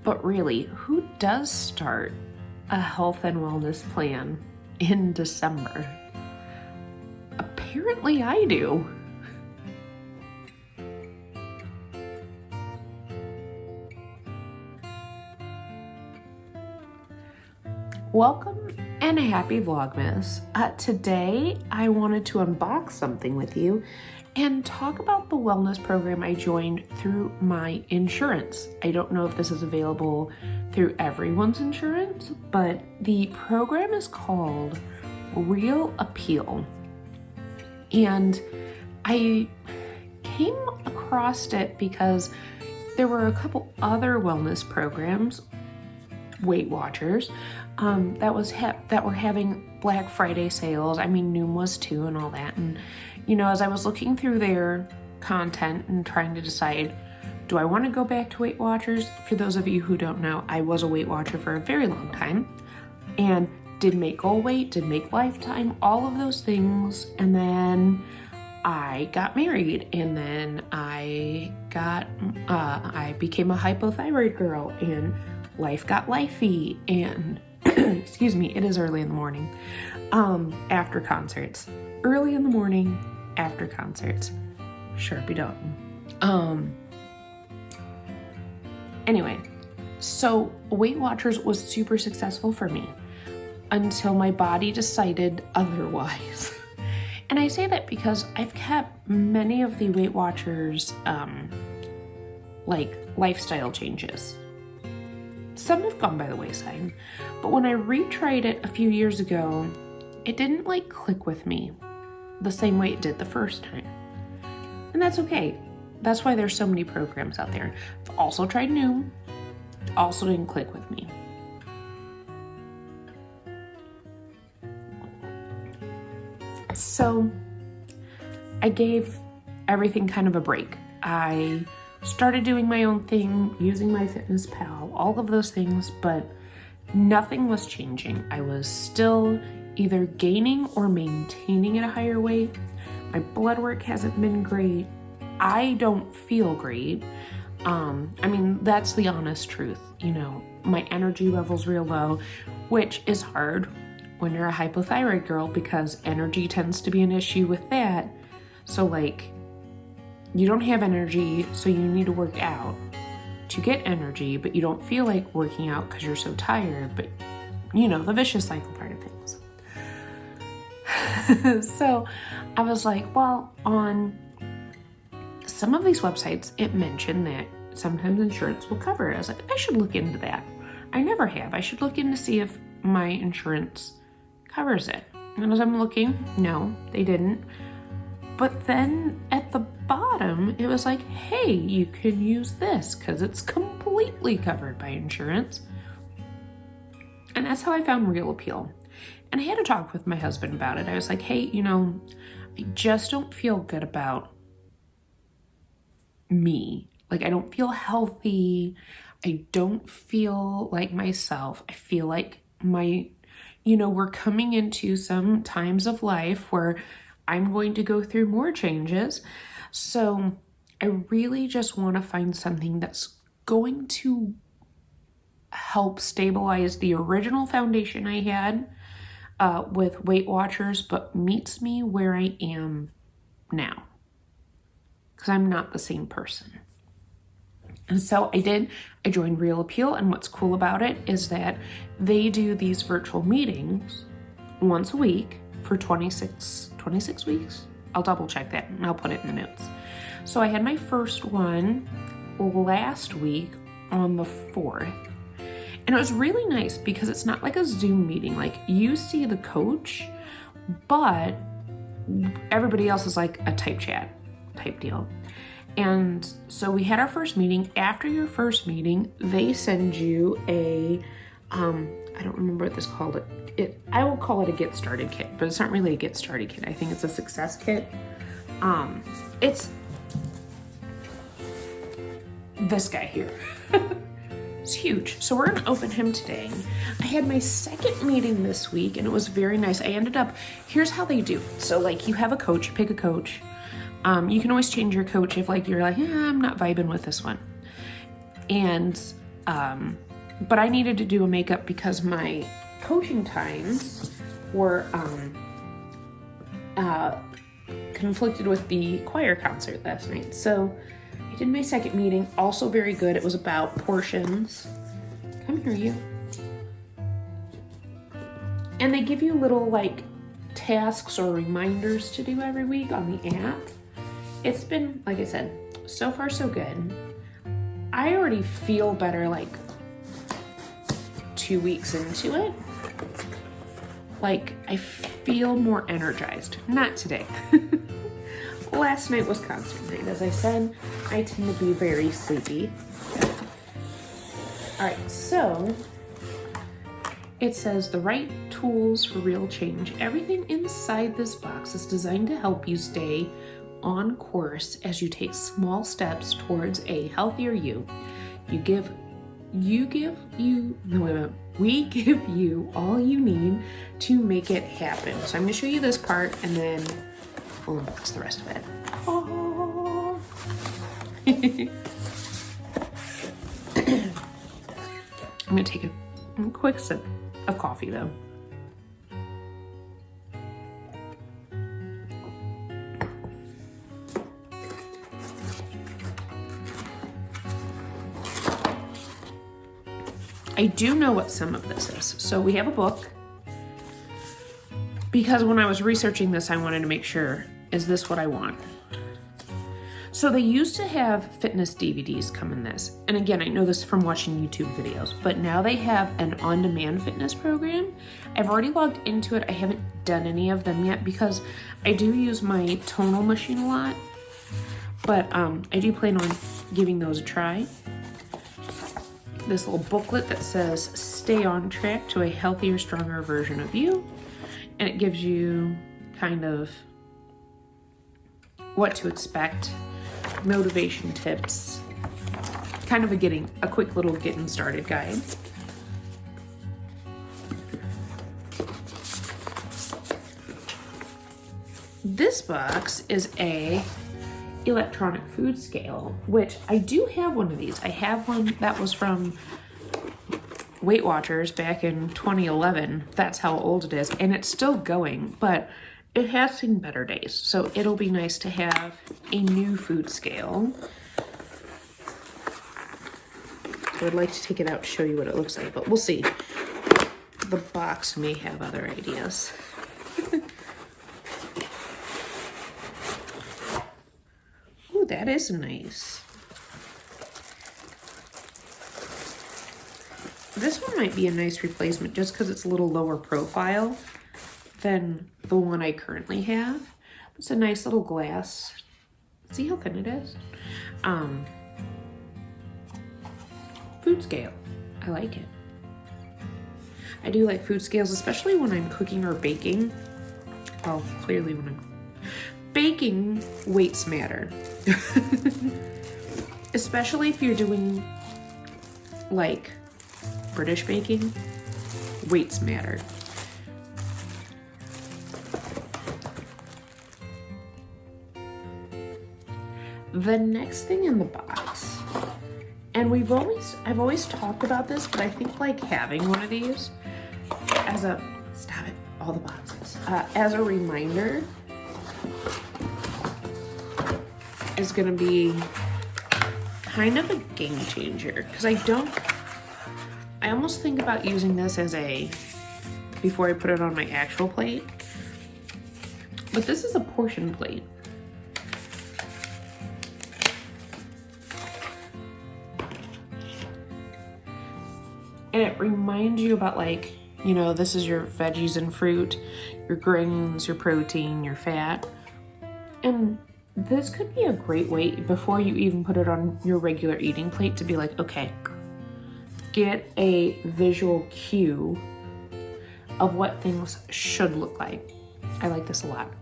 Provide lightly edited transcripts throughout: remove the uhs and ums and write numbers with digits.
But really, who does start a health and wellness plan in December? Apparently I do. Welcome and happy Vlogmas. Today I wanted to unbox something with you and talk about the wellness program I joined through my insurance. I don't know if this is available through everyone's insurance, but the program is called Real Appeal. And I came across it because there were a couple other wellness programs, Weight Watchers, that were having Black Friday sales. I mean, Noom was too and all that. And, you know, as I was looking through their content and trying to decide, do I want to go back to Weight Watchers? For those of you who don't know, I was a Weight Watcher for a very long time and did make Goal Weight, did make Lifetime, all of those things. And then I got married, and then I became a hypothyroid girl, and life got lifey, and excuse me, it is early in the morning, after concerts. Early in the morning, after concerts. Sharpie Dalton. Anyway, so Weight Watchers was super successful for me until my body decided otherwise. And I say that because I've kept many of the Weight Watchers, like lifestyle changes. Some have gone by the wayside, but when I retried it a few years ago, it didn't like click with me the same way it did the first time. And that's okay. That's why there's so many programs out there. I've also tried Noom. It also didn't click with me. So I gave everything kind of a break. I started doing my own thing, using MyFitnessPal, all of those things, but nothing was changing. I was still either gaining or maintaining at a higher weight. My blood work hasn't been great. I don't feel great. I mean, that's the honest truth. You know, my energy level's real low, which is hard when you're a hypothyroid girl because energy tends to be an issue with that. So like, you don't have energy, so you need to work out to get energy, but you don't feel like working out because you're so tired, but you know, the vicious cycle part of things. So I was like, well, on some of these websites, it mentioned that sometimes insurance will cover it. I was like, I should look into that. I never have. I should look in to see if my insurance covers it. And as I'm looking, no, they didn't. But then at the bottom, it was like, hey, you can use this because it's completely covered by insurance. And that's how I found Real Appeal. And I had to talk with my husband about it. I was like, hey, you know, I just don't feel good about me. Like, I don't feel healthy. I don't feel like myself. I feel like we're coming into some times of life where I'm going to go through more changes. So I really just want to find something that's going to help stabilize the original foundation I had with Weight Watchers, but meets me where I am now. Because I'm not the same person. And so I joined Real Appeal, and what's cool about it is that they do these virtual meetings once a week for 26 weeks. I'll double check that and I'll put it in the notes. So I had my first one last week on the 4th. And it was really nice because it's not like a Zoom meeting. Like, you see the coach, but everybody else is like a type chat type deal. And so we had our first meeting. After your first meeting, they send you a, I don't remember what this called. I will call it a get started kit, but it's not really a get started kit. I think it's a success kit. It's this guy here. It's huge. So we're gonna open him today. I had my second meeting this week and it was very nice. Here's how they do it. So like, you have a coach, you pick a coach. You can always change your coach if like you're like, I'm not vibing with this one. And But I needed to do a makeup because my coaching times were conflicted with the choir concert last night. So I did my second meeting, also very good. It was about portions. Come here, you. And they give you little like tasks or reminders to do every week on the app. It's been, like I said, so far so good. I already feel better like 2 weeks into it. Like I feel more energized. Not today. Last night was concert night. As I said, I tend to be very sleepy. All right, so it says the right tools for real change. Everything inside this box is designed to help you stay on course as you take small steps towards a healthier you. We give you all you need to make it happen. So I'm gonna show you this part and then we'll unbox the rest of it. Oh. I'm gonna take a quick sip of coffee though. I do know what some of this is. So we have a book because when I was researching this, I wanted to make sure, is this what I want? So they used to have fitness DVDs come in this. And again, I know this from watching YouTube videos, but now they have an on-demand fitness program. I've already logged into it. I haven't done any of them yet because I do use my tonal machine a lot, but I do plan on giving those a try. This little booklet that says stay on track to a healthier, stronger version of you. And it gives you kind of what to expect, motivation tips, kind of a quick little getting started guide. This box is a electronic food scale, which I do have one of these. I have one that was from Weight Watchers back in 2011. That's how old it is, and it's still going, but it has seen better days. So it'll be nice to have a new food scale. I would like to take it out to show you what it looks like, but we'll see. The box may have other ideas. Ooh, that is nice. This one might be a nice replacement just because it's a little lower profile than the one I currently have. It's a nice little glass. See how thin it is? Food scale. I like it. I do like food scales, especially when I'm cooking or baking. Well, clearly when I'm baking, weights matter. Especially if you're doing like British baking, weights matter. The next thing in the box, and I've always talked about this, but I think like having one of these as a, stop it, all the boxes, as a reminder is gonna be kind of a game changer, because I almost think about using this as before I put it on my actual plate, but this is a portion plate. And it reminds you about like, you know, this is your veggies and fruit, your grains, your protein, your fat. And this could be a great way before you even put it on your regular eating plate to be like, okay, get a visual cue of what things should look like. I like this a lot.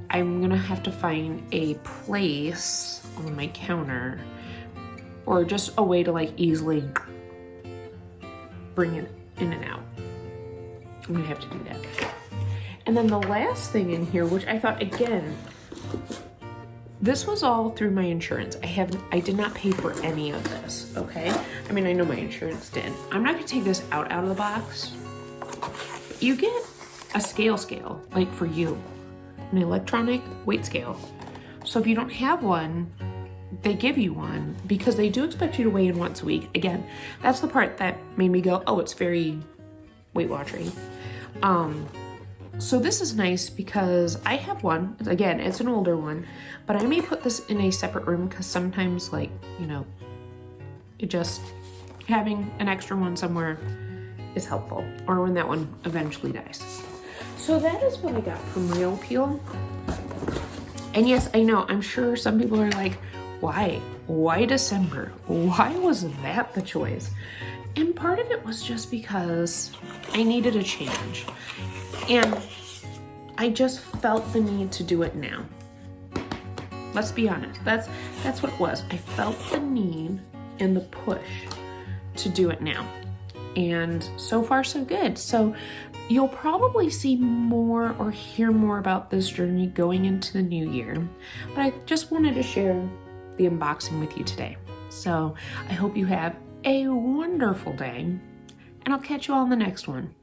I'm gonna have to find a place on my counter or just a way to like easily bring it in and out. I'm gonna have to do that. And then the last thing in here, which I thought, again, this was all through my insurance. I did not pay for any of this, okay? I mean, I know my insurance did. I'm not gonna take this out of the box. You get a scale, like for you, an electronic weight scale. So if you don't have one, they give you one because they do expect you to weigh in once a week. Again, that's the part that made me go, oh, it's very Weight Watchery. So this is nice because I have one. Again, it's an older one, but I may put this in a separate room because sometimes, like, you know, it just having an extra one somewhere is helpful, or when that one eventually dies. So that is what I got from Real Peel. And yes, I know, I'm sure some people are like, why? Why December? Why was that the choice? And part of it was just because I needed a change. And I just felt the need to do it now. Let's be honest, that's what it was. I felt the need and the push to do it now. And so far so good. So you'll probably see more or hear more about this journey going into the new year. But I just wanted to share the unboxing with you today. So I hope you have a wonderful day, and I'll catch you all in the next one.